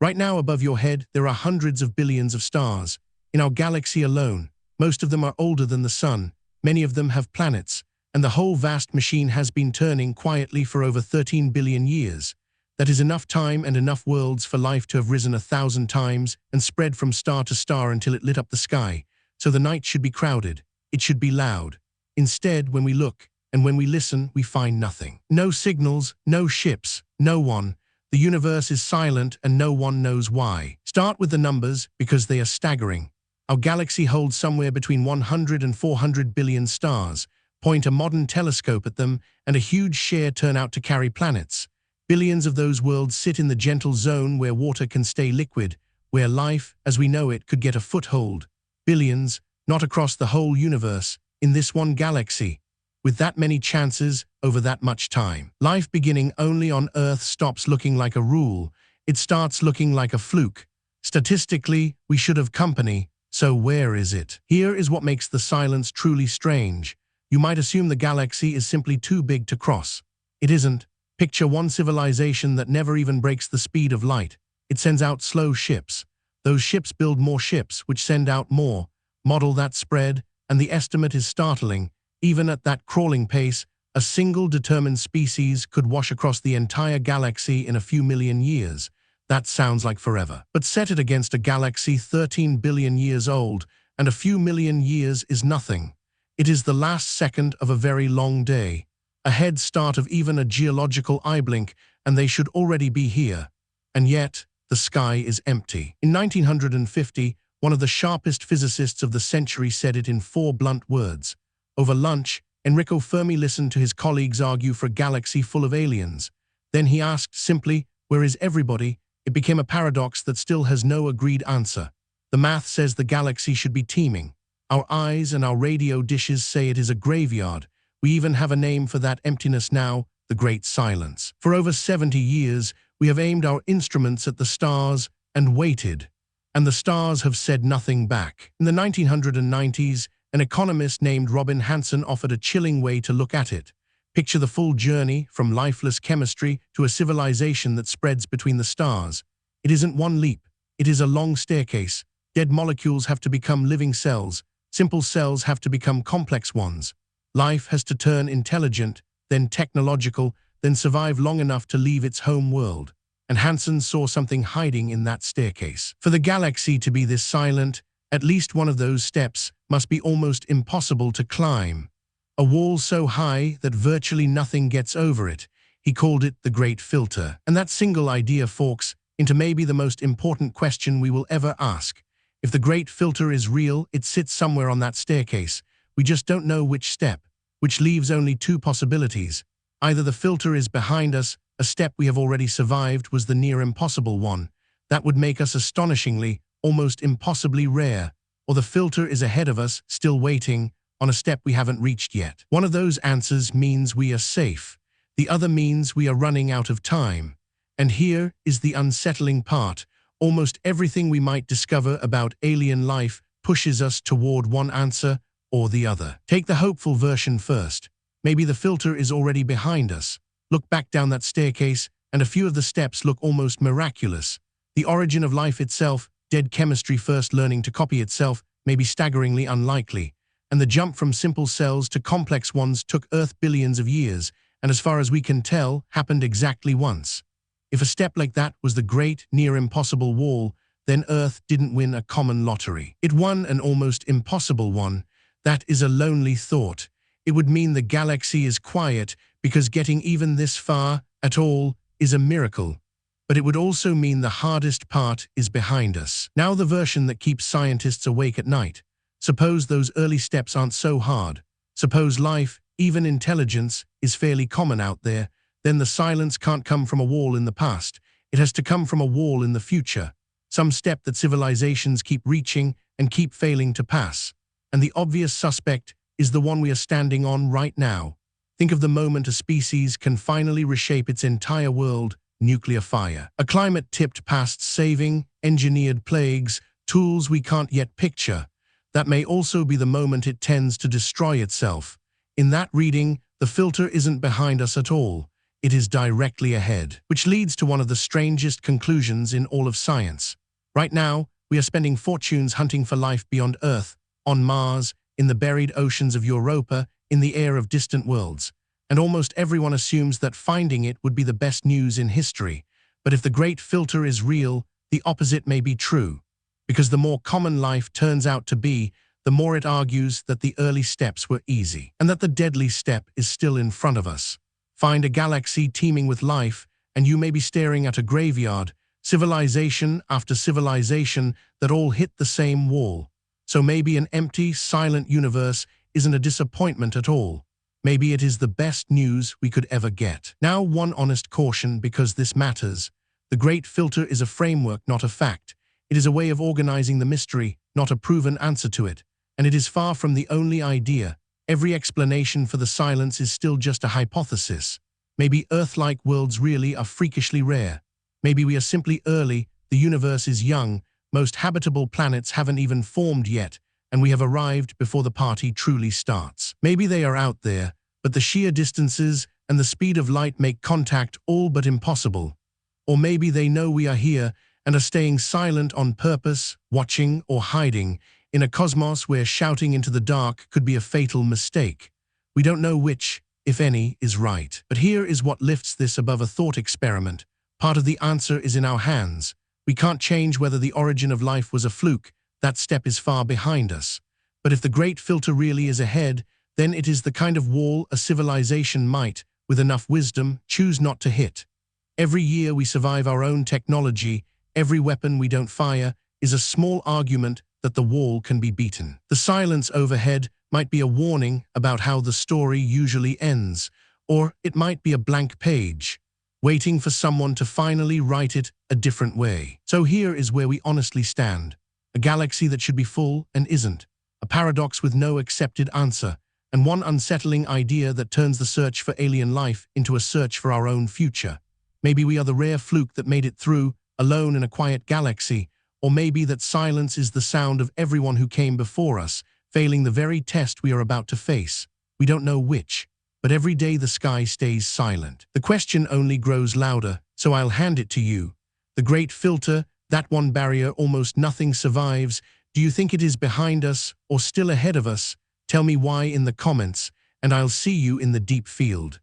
Right now above your head, there are hundreds of billions of stars. In our galaxy alone, most of them are older than the sun, many of them have planets, and the whole vast machine has been turning quietly for over 13 billion years. That is enough time and enough worlds for life to have risen 1,000 times and spread from star to star until it lit up the sky. So the night should be crowded. It should be loud. Instead, when we look and when we listen, we find nothing. No signals, no ships, no one. The universe is silent and no one knows why. Start with the numbers because they are staggering. Our galaxy holds somewhere between 100 and 400 billion stars. Point a modern telescope at them and a huge share turn out to carry planets. Billions of those worlds sit in the gentle zone where water can stay liquid, where life, as we know it, could get a foothold. Billions, not across the whole universe, in this one galaxy. With that many chances, over that much time. Life beginning only on Earth stops looking like a rule. It starts looking like a fluke. Statistically, we should have company, so where is it? Here is what makes the silence truly strange. You might assume the galaxy is simply too big to cross. It isn't. Picture one civilization that never even breaks the speed of light. It sends out slow ships. Those ships build more ships, which send out more. Model that spread, and the estimate is startling. Even at that crawling pace, a single determined species could wash across the entire galaxy in a few million years. That sounds like forever. But set it against a galaxy 13 billion years old, and a few million years is nothing. It is the last second of a very long day. A head start of even a geological eye blink, and they should already be here. And yet, the sky is empty. In 1950, one of the sharpest physicists of the century said it in 4 blunt words. Over lunch, Enrico Fermi listened to his colleagues argue for a galaxy full of aliens. Then he asked simply, "Where is everybody?" It became a paradox that still has no agreed answer. The math says the galaxy should be teeming. Our eyes and our radio dishes say it is a graveyard. We even have a name for that emptiness now, the Great Silence. For over 70 years, we have aimed our instruments at the stars and waited. And the stars have said nothing back. In the 1990s, an economist named Hanson offered a chilling way to look at it. Picture the full journey from lifeless chemistry to a civilization that spreads between the stars. It isn't one leap. It is a long staircase. Dead molecules have to become living cells. Simple cells have to become complex ones. Life has to turn intelligent, then technological, then survive long enough to leave its home world. And Hanson saw something hiding in that staircase. For the galaxy to be this silent, at least one of those steps must be almost impossible to climb. A wall so high that virtually nothing gets over it. He called it the Great Filter. And that single idea forks into maybe the most important question we will ever ask. If the Great Filter is real, it sits somewhere on that staircase. We just don't know which step, which leaves only 2 possibilities. Either the filter is behind us, a step we have already survived was the near impossible one. That would make us astonishingly, almost impossibly rare. Or the filter is ahead of us, still waiting, on a step we haven't reached yet. One of those answers means we are safe. The other means we are running out of time. And here is the unsettling part. Almost everything we might discover about alien life pushes us toward one answer or the other. Take the hopeful version first. Maybe the filter is already behind us. Look back down that staircase, and a few of the steps look almost miraculous. The origin of life itself, dead chemistry first learning to copy itself, may be staggeringly unlikely. And the jump from simple cells to complex ones took Earth billions of years, and as far as we can tell, happened exactly once. If a step like that was the great, near-impossible wall, then Earth didn't win a common lottery. It won an almost impossible one. That is a lonely thought. It would mean the galaxy is quiet, because getting even this far, at all, is a miracle. But it would also mean the hardest part is behind us. Now the version that keeps scientists awake at night. Suppose those early steps aren't so hard. Suppose life, even intelligence, is fairly common out there. Then the silence can't come from a wall in the past. It has to come from a wall in the future. Some step that civilizations keep reaching and keep failing to pass. And the obvious suspect is the one we are standing on right now. Think of the moment a species can finally reshape its entire world, nuclear fire. A climate tipped past saving, engineered plagues, tools we can't yet picture. That may also be the moment it tends to destroy itself. In that reading, the filter isn't behind us at all. it is directly ahead, which leads to one of the strangest conclusions in all of science. Right now, we are spending fortunes hunting for life beyond Earth, on Mars, in the buried oceans of Europa, in the air of distant worlds. And almost everyone assumes that finding it would be the best news in history. But if the great filter is real, the opposite may be true. Because the more common life turns out to be, the more it argues that the early steps were easy, and that the deadly step is still in front of us. Find a galaxy teeming with life, and you may be staring at a graveyard, civilization after civilization that all hit the same wall. So maybe an empty, silent universe isn't a disappointment at all. Maybe it is the best news we could ever get. Now, one honest caution, because this matters. The great filter is a framework, not a fact. It is a way of organizing the mystery, not a proven answer to it. And it is far from the only idea. Every explanation for the silence is still just a hypothesis. Maybe Earth-like worlds really are freakishly rare. Maybe we are simply early, the universe is young, most habitable planets haven't even formed yet, and we have arrived before the party truly starts. Maybe they are out there, but the sheer distances and the speed of light make contact all but impossible. Or maybe they know we are here and are staying silent on purpose, watching or hiding, in a cosmos where shouting into the dark could be a fatal mistake. We don't know which, if any, is right. But here is what lifts this above a thought experiment. Part of the answer is in our hands. We can't change whether the origin of life was a fluke. That step is far behind us. But if the great filter really is ahead, then it is the kind of wall a civilization might, with enough wisdom, choose not to hit. Every year we survive our own technology, every weapon we don't fire, is a small argument that the wall can be beaten. The silence overhead might be a warning about how the story usually ends, or it might be a blank page, waiting for someone to finally write it a different way. So here is where we honestly stand. A galaxy that should be full and isn't. A paradox with no accepted answer. And one unsettling idea that turns the search for alien life into a search for our own future. Maybe we are the rare fluke that made it through, alone in a quiet galaxy. Or maybe that silence is the sound of everyone who came before us, failing the very test we are about to face. We don't know which. But every day the sky stays silent. The question only grows louder, so I'll hand it to you. The great filter, that one barrier almost nothing survives. Do you think it is behind us or still ahead of us? Tell me why in the comments, and I'll see you in the deep field.